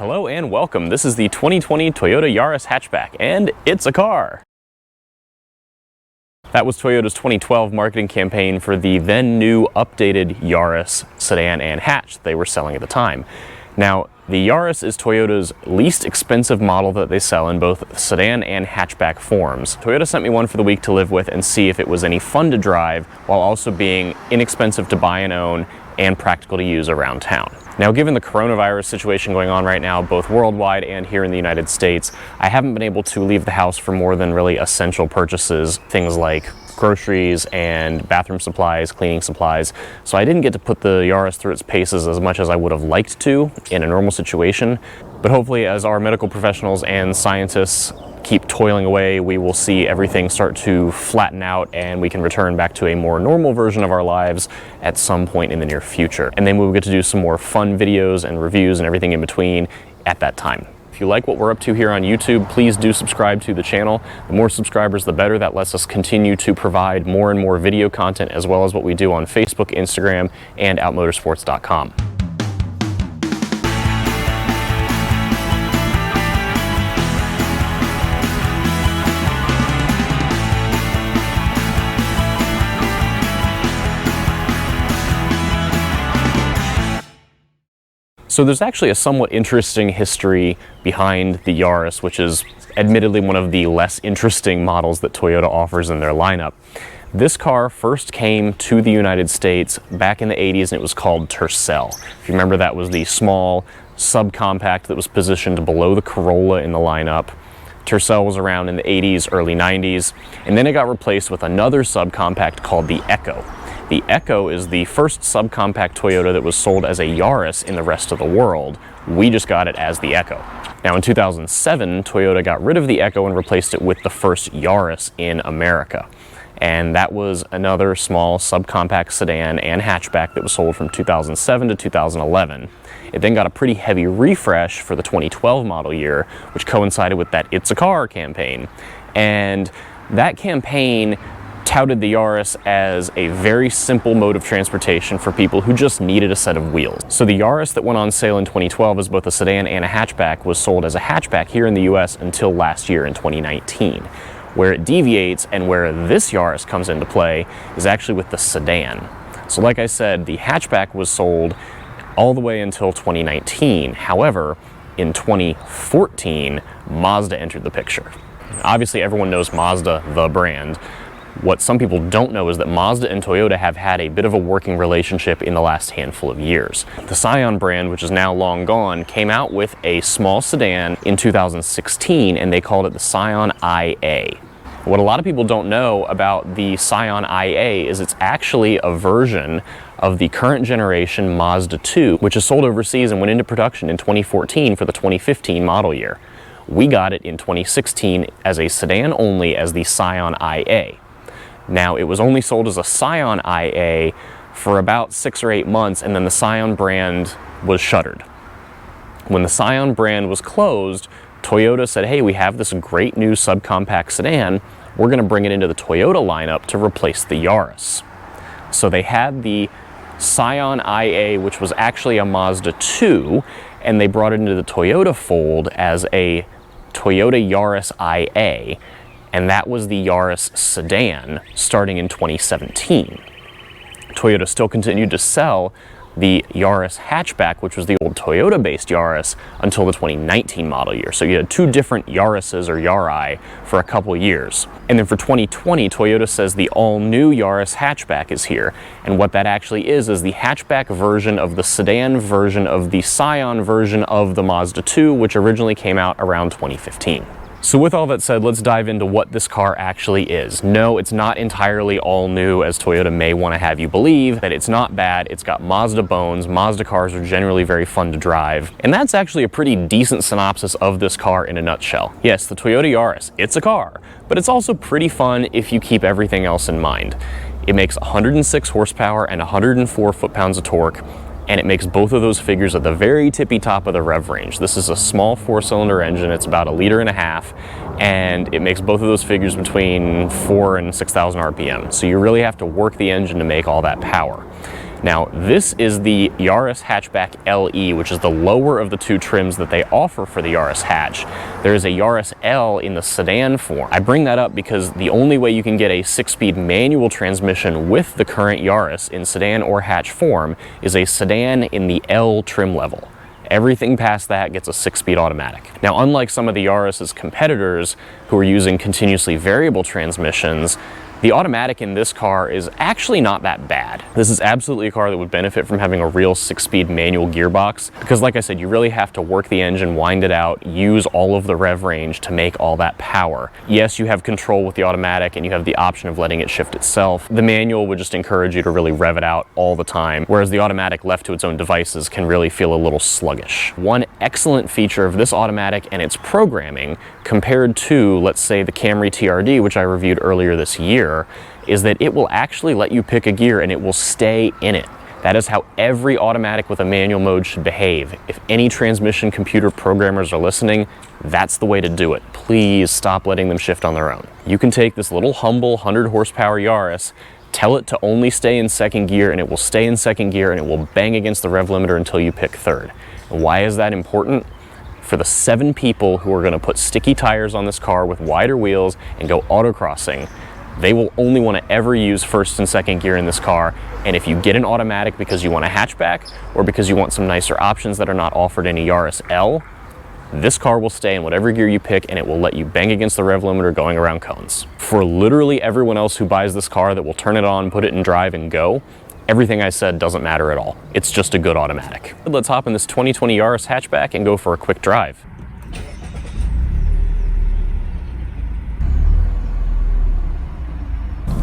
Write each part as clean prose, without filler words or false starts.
Hello and welcome. This is the 2020 Toyota Yaris Hatchback, and it's a car. That was Toyota's 2012 marketing campaign for the then new updated Yaris sedan and hatch they were selling at the time. Now, the Yaris is Toyota's least expensive model that they sell in both sedan and hatchback forms. Toyota sent me one for the week to live with and see if it was any fun to drive while also being inexpensive to buy and own and practical to use around town. Now, given the coronavirus situation going on right now, both worldwide and here in the United States, I haven't been able to leave the house for more than really essential purchases, things like groceries and bathroom supplies, cleaning supplies. So I didn't get to put the Yaris through its paces as much as I would have liked to in a normal situation. But hopefully, as our medical professionals and scientists keep toiling away, we will see everything start to flatten out and we can return back to a more normal version of our lives at some point in the near future. And then we will get to do some more fun videos and reviews and everything in between at that time. If you like what we're up to here on YouTube, please do subscribe to the channel. The more subscribers, the better. That lets us continue to provide more and more video content, as well as what we do on Facebook, Instagram, and outmotorsports.com. So there's actually a somewhat interesting history behind the Yaris, which is admittedly one of the less interesting models that Toyota offers in their lineup. This car first came to the United States back in the 80s, and it was called Tercel. If you remember, that was the small subcompact that was positioned below the Corolla in the lineup. Tercel was around in the 80s, early 90s, and then it got replaced with another subcompact called the Echo. The Echo is the first subcompact Toyota that was sold as a Yaris in the rest of the world. We just got it as the Echo. Now, in 2007, Toyota got rid of the Echo and replaced it with the first Yaris in America. And that was another small subcompact sedan and hatchback that was sold from 2007 to 2011. It then got a pretty heavy refresh for the 2012 model year, which coincided with that It's a Car campaign. And that campaign touted the Yaris as a very simple mode of transportation for people who just needed a set of wheels. So the Yaris that went on sale in 2012 as both a sedan and a hatchback was sold as a hatchback here in the US until last year in 2019. Where it deviates and where this Yaris comes into play is actually with the sedan. So like I said, the hatchback was sold all the way until 2019. However, in 2014, Mazda entered the picture. Obviously, everyone knows Mazda, the brand. What some people don't know is that Mazda and Toyota have had a bit of a working relationship in the last handful of years. The Scion brand, which is now long gone, came out with a small sedan in 2016, and they called it the Scion IA. What a lot of people don't know about the Scion IA is it's actually a version of the current generation Mazda 2, which is sold overseas and went into production in 2014 for the 2015 model year. We got it in 2016 as a sedan only as the Scion IA. Now, it was only sold as a Scion IA for about 6 or 8 months, and then the Scion brand was shuttered. When the Scion brand was closed, Toyota said, hey, we have this great new subcompact sedan. We're going to bring it into the Toyota lineup to replace the Yaris. So they had the Scion IA, which was actually a Mazda 2, and they brought it into the Toyota fold as a Toyota Yaris IA. And that was the Yaris sedan starting in 2017. Toyota still continued to sell the Yaris hatchback, which was the old Toyota-based Yaris, until the 2019 model year. So you had two different Yarises or Yari for a couple years. And then for 2020, Toyota says the all-new Yaris hatchback is here. And what that actually is the hatchback version of the sedan version of the Scion version of the Mazda 2, which originally came out around 2015. So with all that said, let's dive into what this car actually is. No, it's not entirely all new, as Toyota may want to have you believe. That it's not bad. It's got Mazda bones. Mazda cars are generally very fun to drive. And that's actually a pretty decent synopsis of this car in a nutshell. Yes, the Toyota Yaris, it's a car, but it's also pretty fun if you keep everything else in mind. It makes 106 horsepower and 104 foot-pounds of torque, and it makes both of those figures at the very tippy top of the rev range. This is a small 4-cylinder engine. It's about 1.5 liters, and it makes both of those figures between 4,000 and 6,000 RPM. So you really have to work the engine to make all that power. Now, this is the Yaris Hatchback LE, which is the lower of the two trims that they offer for the Yaris Hatch. There is a Yaris L in the sedan form. I bring that up because the only way you can get a 6-speed manual transmission with the current Yaris in sedan or hatch form is a sedan in the L trim level. Everything past that gets a 6-speed automatic. Now, unlike some of the Yaris's competitors who are using continuously variable transmissions, the automatic in this car is actually not that bad. This is absolutely a car that would benefit from having a real 6-speed manual gearbox because, like I said, you really have to work the engine, wind it out, use all of the rev range to make all that power. Yes, you have control with the automatic and you have the option of letting it shift itself. The manual would just encourage you to really rev it out all the time, whereas the automatic left to its own devices can really feel a little sluggish. One excellent feature of this automatic and its programming compared to, let's say, the Camry TRD, which I reviewed earlier this year, is that it will actually let you pick a gear and it will stay in it. That is how every automatic with a manual mode should behave. If any transmission computer programmers are listening, that's the way to do it. Please stop letting them shift on their own. You can take this little humble 100 horsepower Yaris, tell it to only stay in second gear, and it will stay in second gear and it will bang against the rev limiter until you pick third. And why is that important? For the 7 people who are going to put sticky tires on this car with wider wheels and go autocrossing, they will only want to ever use first and second gear in this car. And if you get an automatic because you want a hatchback or because you want some nicer options that are not offered in a Yaris L, this car will stay in whatever gear you pick and it will let you bang against the rev limiter going around cones. For literally everyone else who buys this car that will turn it on, put it in drive and go, everything I said doesn't matter at all. It's just a good automatic. Let's hop in this 2020 Yaris Hatchback and go for a quick drive.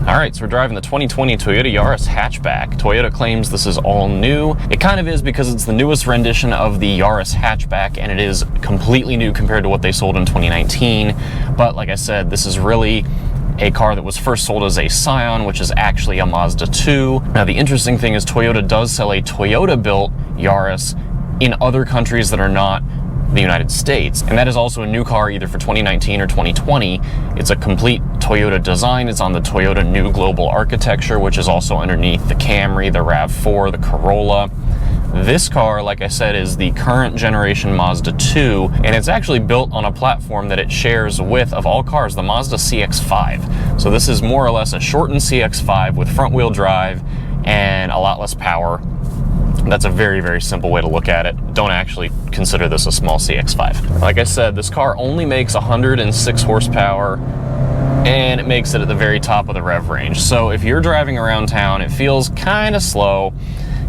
All right, so we're driving the 2020 Toyota Yaris Hatchback. Toyota claims this is all new. It kind of is because it's the newest rendition of the Yaris Hatchback, and it is completely new compared to what they sold in 2019. But like I said, this is really a car that was first sold as a Scion, which is actually a Mazda 2. Now, the interesting thing is Toyota does sell a Toyota-built Yaris in other countries that are not the United States, and that is also a new car either for 2019 or 2020. It's a complete Toyota design. It's on the Toyota New Global Architecture, which is also underneath the Camry, the RAV4, the Corolla. This car, like I said, is the current generation Mazda 2, and it's actually built on a platform that it shares with, of all cars, the Mazda CX-5. So this is more or less a shortened CX-5 with front-wheel drive and a lot less power. That's a very, very simple way to look at it. Don't actually consider this a small CX-5. Like I said, this car only makes 106 horsepower, and it makes it at the very top of the rev range. So if you're driving around town, it feels kind of slow.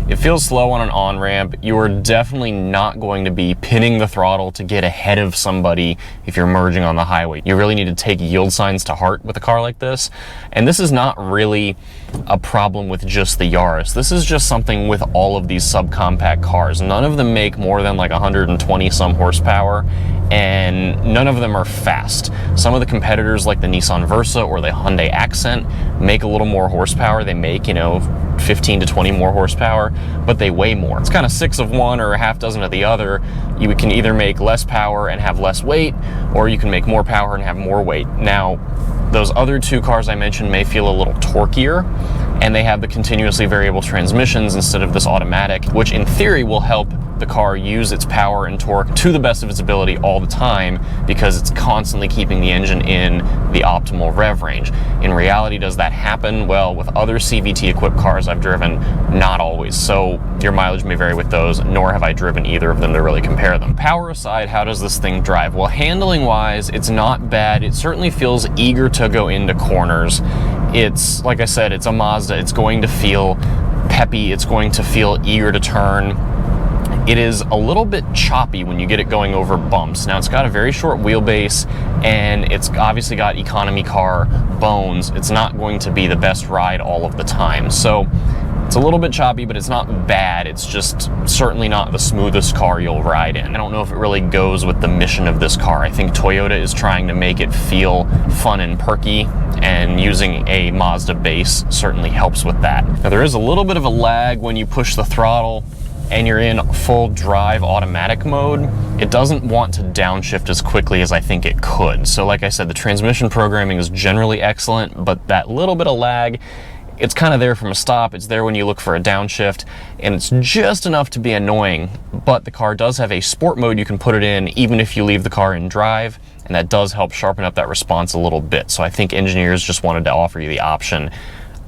It feels slow on an on-ramp. You are definitely not going to be pinning the throttle to get ahead of somebody if you're merging on the highway. You really need to take yield signs to heart with a car like this. And this is not really a problem with just the Yaris. This is just something with all of these subcompact cars. None of them make more than like 120 some horsepower, and none of them are fast. Some of the competitors like the Nissan Versa or the Hyundai Accent make a little more horsepower. They make, 15 to 20 more horsepower, but they weigh more. It's kind of 6 of one or a half dozen of the other. You can either make less power and have less weight, or you can make more power and have more weight. Now, those other 2 cars I mentioned may feel a little torquier, and they have the continuously variable transmissions instead of this automatic, which in theory will help the car use its power and torque to the best of its ability all the time because it's constantly keeping the engine in the optimal rev range. In reality, does that happen? Well, with other CVT equipped cars I've driven, not always. So your mileage may vary with those, nor have I driven either of them to really compare them. Power aside, how does this thing drive? Well, handling wise, it's not bad. It certainly feels eager to go into corners. It's, like I said, it's a Mazda. It's going to feel peppy. It's going to feel eager to turn. It is a little bit choppy when you get it going over bumps. Now, it's got a very short wheelbase, and it's obviously got economy car bones. It's not going to be the best ride all of the time. So it's a little bit choppy, but it's not bad. It's just certainly not the smoothest car you'll ride in. I don't know if it really goes with the mission of this car. I think Toyota is trying to make it feel fun and perky, and using a Mazda base certainly helps with that. Now, there is a little bit of a lag when you push the throttle and you're in full drive automatic mode. It doesn't want to downshift as quickly as I think it could. So like I said, the transmission programming is generally excellent, but that little bit of lag, It's kind of there from a stop, it's there when you look for a downshift, and it's just enough to be annoying, but the car does have a sport mode you can put it in even if you leave the car in drive, and that does help sharpen up that response a little bit. So I think engineers just wanted to offer you the option.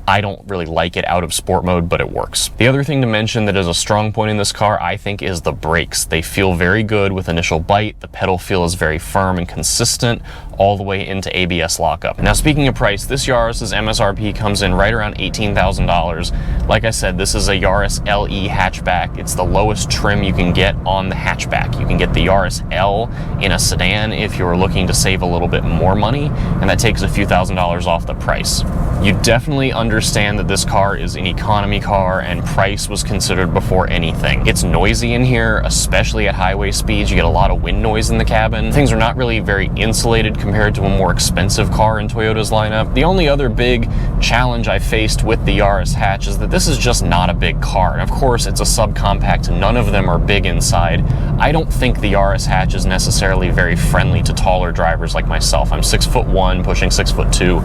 I don't really like it out of sport mode, but it works. The other thing to mention that is a strong point in this car, I think, is the brakes. They feel very good with initial bite. The pedal feel is very firm and consistent all the way into ABS lockup. Now, speaking of price, this Yaris's MSRP comes in right around $18,000. Like I said, this is a Yaris LE hatchback. It's the lowest trim you can get on the hatchback. You can get the Yaris L in a sedan if you're looking to save a little bit more money, and that takes a few $1,000s off the price. You definitely understand that this car is an economy car and price was considered before anything. It's noisy in here, especially at highway speeds. You get a lot of wind noise in the cabin. Things are not really very insulated compared to a more expensive car in Toyota's lineup. The only other big challenge I faced with the Yaris hatch is that this is just not a big car. And of course, it's a subcompact. None of them are big inside. I don't think the Yaris hatch is necessarily very friendly to taller drivers like myself. I'm 6'1", pushing 6'2",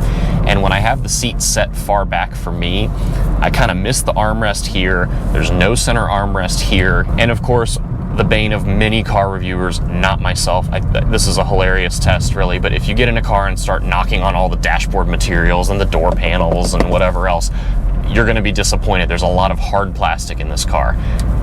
and when I have the seat set far back for me, I kind of miss the armrest here. There's no center armrest here, and of course, the bane of many car reviewers, not myself. This is a hilarious test, really, but if you get in a car and start knocking on all the dashboard materials and the door panels and whatever else, you're going to be disappointed. There's a lot of hard plastic in this car,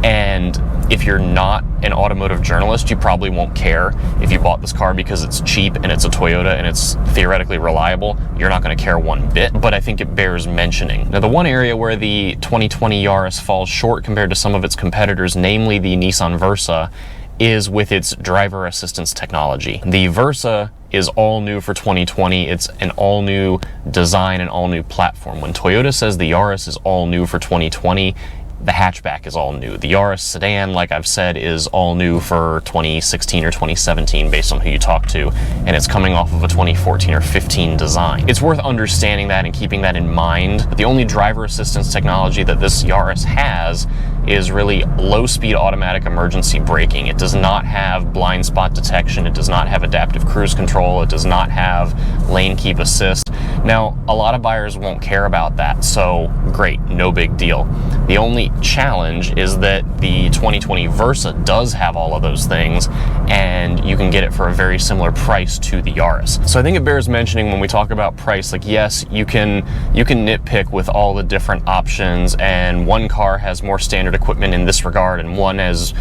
and if you're not an automotive journalist, you probably won't care. If you bought this car because it's cheap and it's a Toyota and it's theoretically reliable, you're not going to care one bit, but I think it bears mentioning. Now, the one area where the 2020 Yaris falls short compared to some of its competitors, namely the Nissan Versa, is with its driver assistance technology. The Versa is all new for 2020. It's an all new design and all new platform. When Toyota says the Yaris is all new for 2020, the hatchback is all new. The Yaris sedan, like I've said, is all new for 2016 or 2017 based on who you talk to, and it's coming off of a 2014 or 15 design. It's worth understanding that and keeping that in mind. But the only driver assistance technology that this Yaris has is really low-speed automatic emergency braking. It does not have blind spot detection. It does not have adaptive cruise control. It does not have lane keep assist. Now, a lot of buyers won't care about that, so great, no big deal. The only challenge is that the 2020 Versa does have all of those things, and you can get it for a very similar price to the Yaris. So I think it bears mentioning when we talk about price, like, yes, you can nitpick with all the different options, and one car has more standard equipment in this regard and one has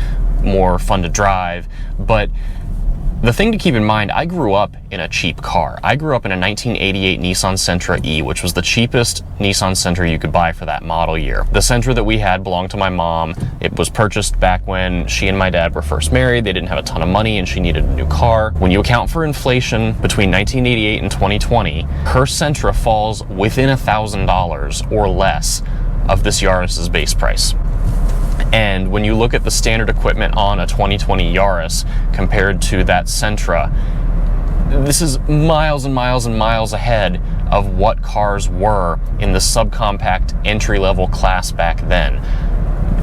more fun to drive, but the thing to keep in mind, I grew up in a cheap car. I grew up in a 1988 Nissan Sentra E, which was the cheapest Nissan Sentra you could buy for that model year. The Sentra that we had belonged to my mom. It was purchased back when she and my dad were first married. They didn't have a ton of money and she needed a new car. When you account for inflation between 1988 and 2020, her Sentra falls within $1,000 or less of this Yaris's base price. And when you look at the standard equipment on a 2020 Yaris compared to that Sentra, this is miles and miles and miles ahead of what cars were in the subcompact entry-level class back then.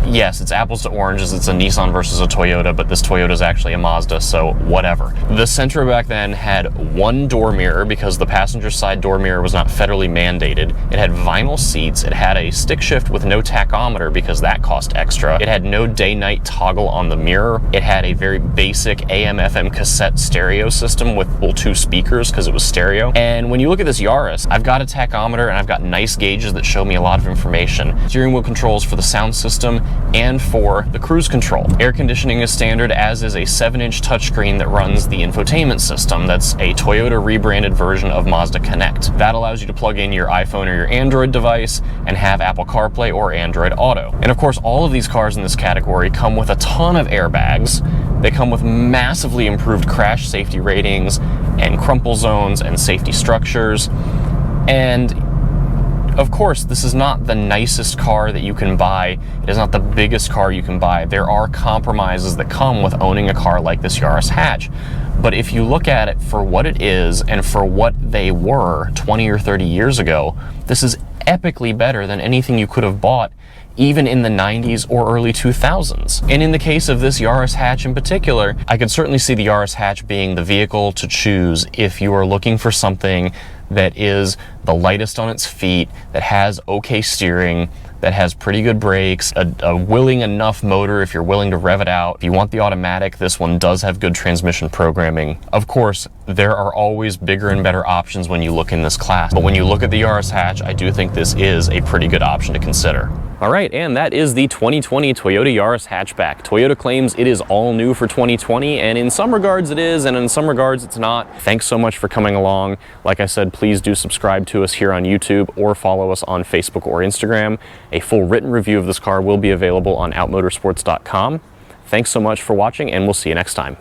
Yes, it's apples to oranges. It's a Nissan versus a Toyota, but this Toyota is actually a Mazda, so whatever. The Sentra back then had one door mirror because the passenger side door mirror was not federally mandated. It had vinyl seats. It had a stick shift with no tachometer because that cost extra. It had no day-night toggle on the mirror. It had a very basic AM/FM cassette stereo system with, well, 2 speakers because it was stereo. And when you look at this Yaris, I've got a tachometer and I've got nice gauges that show me a lot of information. Steering wheel controls for the sound system and for the cruise control. Air conditioning is standard, as is a 7-inch touchscreen that runs the infotainment system. That's a Toyota rebranded version of Mazda Connect. That allows you to plug in your iPhone or your Android device and have Apple CarPlay or Android Auto. And of course, all of these cars in this category come with a ton of airbags. They come with massively improved crash safety ratings and crumple zones and safety structures. And of course, this is not the nicest car that you can buy. It is not the biggest car you can buy. There are compromises that come with owning a car like this Yaris hatch. But if you look at it for what it is and for what they were 20 or 30 years ago, this is epically better than anything you could have bought even in the 90s or early 2000s. And in the case of this Yaris hatch in particular, I could certainly see the Yaris hatch being the vehicle to choose if you are looking for something that is the lightest on its feet, that has okay steering, that has pretty good brakes, a willing enough motor if you're willing to rev it out. If you want the automatic, this one does have good transmission programming. Of course, there are always bigger and better options when you look in this class, but when you look at the Yaris hatch, I do think this is a pretty good option to consider. All right, and that is the 2020 Toyota Yaris hatchback. Toyota claims it is all new for 2020, and in some regards it is, and in some regards it's not. Thanks so much for coming along. Like I said, please do subscribe to us here on YouTube or follow us on Facebook or Instagram. A full written review of this car will be available on outmotorsports.com. Thanks so much for watching, and we'll see you next time.